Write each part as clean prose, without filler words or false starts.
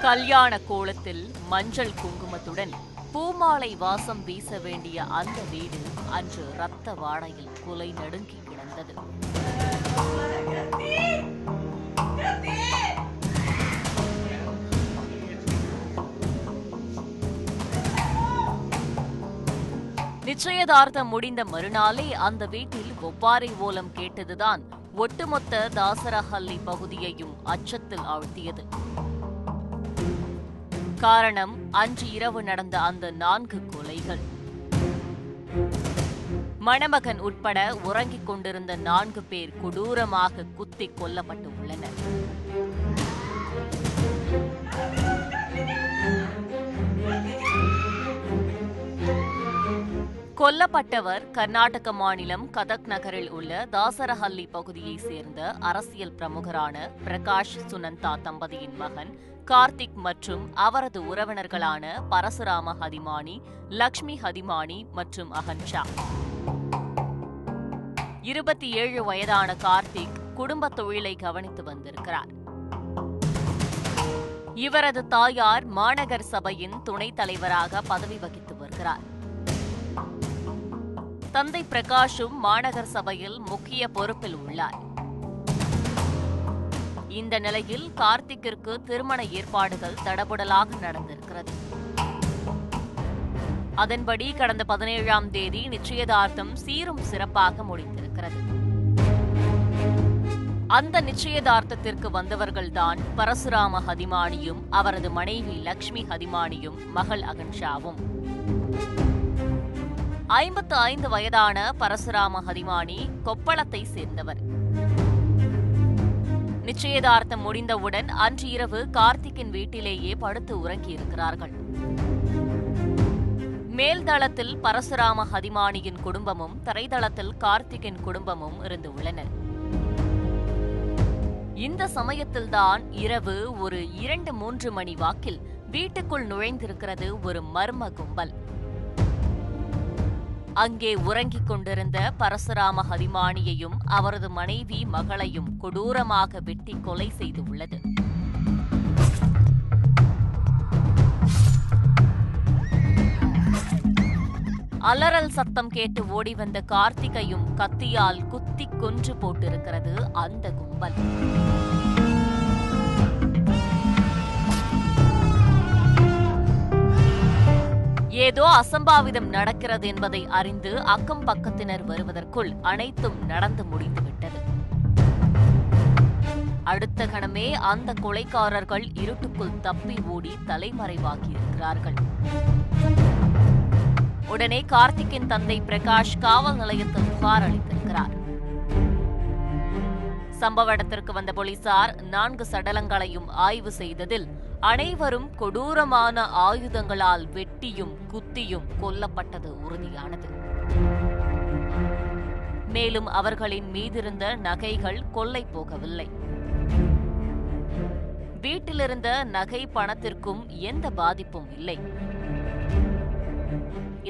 கல்யாண கோலத்தில் மஞ்சள் குங்குமத்துடன் பூமாலை வாசம் வீச வேண்டிய அந்த வீடு அன்று இரத்த வாடையில் குலை நடுங்கி கிடந்தது. நிச்சயதார்த்தம் முடிந்த மறுநாளே அந்த வீட்டில் ஒப்பாரி ஓலம் கேட்டதுதான் ஒட்டுமொத்த தாசரஹள்ளி பகுதியையும் அச்சத்தில் ஆழ்த்தியது. காரணம், அன்று இரவு நடந்த அந்த 4 கொலைகள். மணமகன் உட்பட உறங்கிக் கொண்டிருந்த 4 பேர் கொடூரமாக குத்திக் கொல்லப்பட்டு உள்ளனர். கொல்லப்பட்டவர் கர்நாடக மாநிலம் கதக் நகரில் உள்ள தாசரஹள்ளி பகுதியைச் சேர்ந்த அரசியல் பிரமுகரான பிரகாஷ் சுனந்தா தம்பதியின் மகன் கார்த்திக் மற்றும் அவரது உறவினர்களான பரசுராம ஹதிமானி, லக்ஷ்மி ஹதிமானி மற்றும் அகன்ஷா. 27 வயதான கார்த்திக் குடும்ப தொழிலை கவனித்து வந்திருக்கிறார். இவரது தாயார் மாநகர் சபையின் துணைத் தலைவராக பதவி வகித்து வருகிறார். தந்தை பிரகாஷும் மாநகர் சபையில் முக்கிய பொறுப்பில் உள்ளார். இந்த நிலையில் கார்த்திக்கிற்கு திருமண ஏற்பாடுகள் தடபுடலாக நடந்திருக்கிறது. அதன்படி கடந்த 17ஆம் தேதி நிச்சயதார்த்தம் சீரும் சிறப்பாக முடிந்திருக்கிறது. அந்த நிச்சயதார்த்தத்திற்கு வந்தவர்கள்தான் பரசுராம ஹதிமானியும் அவரது மனைவி லக்ஷ்மி ஹதிமானியும் மகள் அகன்ஷாவும். 55 வயதான பரசுராம ஹதிமானி கொப்பளத்தை சேர்ந்தவர். நிச்சயதார்த்தம் முடிந்தவுடன் அன்று இரவு கார்த்திக்கின் வீட்டிலேயே படுத்து உறங்கியிருக்கிறார்கள். மேல்தளத்தில் பரசுராம ஹதிமானியின் குடும்பமும் தரைதளத்தில் கார்த்திக்கின் குடும்பமும் இருந்து உள்ளனர். இந்த சமயத்தில்தான் இரவு ஒரு 2-3 மணி வாக்கில் வீட்டுக்குள் நுழைந்திருக்கிறது ஒரு மர்ம கும்பல். அங்கே உறங்கிக் கொண்டிருந்த பரசுராம ஹதிமானியையும் அவரது மனைவி மகளையும் கொடூரமாக வெட்டி கொலை செய்து உள்ளது. அலறல் சத்தம் கேட்டு ஓடி வந்த கார்த்திகையும் கத்தியால் குத்தி கொன்று போட்டிருக்கிறது அந்த கும்பல். ஏதோ அசம்பாவிதம் நடக்கிறது என்பதை அறிந்து அக்கம் பக்கத்தினர் வருவதற்குள் அனைத்தும் நடந்து முடிந்துவிட்டது. அடுத்த கணமே அந்த கொலைக்காரர்கள் இருட்டுக்குள் தப்பி ஓடி தலைமறைவாகியிருக்கிறார்கள். உடனே கார்த்திக்கின் தந்தை பிரகாஷ் காவல் நிலையத்தில் புகார் அளித்திருக்கிறார். சம்பவ இடத்திற்கு வந்த போலீசார் 4 சடலங்களையும் ஆய்வு செய்ததில் அனைவரும் கொடூரமான ஆயுதங்களால் வெட்டியும் குத்தியும் கொல்லப்பட்டது உறுதியானது. மேலும் அவர்களின் மீதிருந்த நகைகள் கொள்ளை போகவில்லை. வீட்டிலிருந்த நகை பணத்திற்கும் எந்த பாதிப்பும் இல்லை.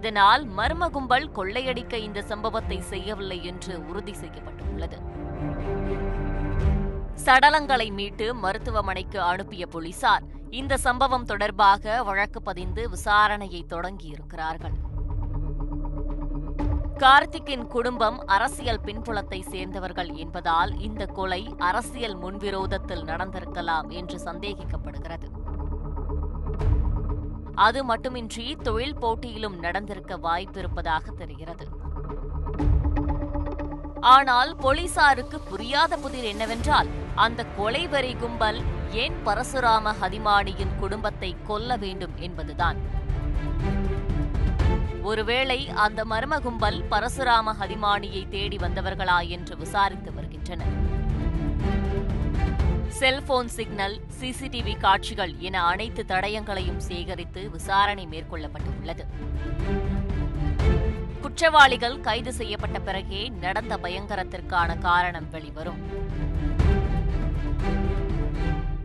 இதனால் மர்ம கும்பல் கொள்ளையடிக்க இந்த சம்பவத்தை செய்யவில்லை என்று உறுதி செய்யப்பட்டுள்ளது. சடலங்களை மீட்டு மருத்துவமனைக்கு அனுப்பிய போலீசார் இந்த சம்பவம் தொடர்பாக வழக்கு பதிந்து விசாரணையை தொடங்கியிருக்கிறார்கள். கார்த்திக்கின் குடும்பம் அரசியல் பின்புலத்தை சேர்ந்தவர்கள் என்பதால் இந்த கொலை அரசியல் முன்விரோதத்தில் நடந்திருக்கலாம் என்று சந்தேகிக்கப்படுகிறது. அது மட்டுமின்றி தொழில் போட்டியிலும் நடந்திருக்க வாய்ப்பிருப்பதாக தெரிகிறது. ஆனால் போலீசாருக்கு புரியாத புதிர் என்னவென்றால், அந்த கொலைவெறி கும்பல் ஏன் பரசுராம ஹதிமானியின் குடும்பத்தை கொல்ல வேண்டும் என்பதுதான். ஒருவேளை அந்த மர்ம கும்பல் பரசுராம ஹதிமானியை தேடி வந்தவர்களா என்று விசாரித்து வருகின்றனர். செல்போன் சிக்னல், சிசிடிவி காட்சிகள் என அனைத்து தடயங்களையும் சேகரித்து விசாரணை மேற்கொள்ளப்பட்டுள்ளது. குற்றவாளிகள் கைது செய்யப்பட்ட பிறகே நடந்த பயங்கரத்திற்கான காரணம் வெளிவரும்.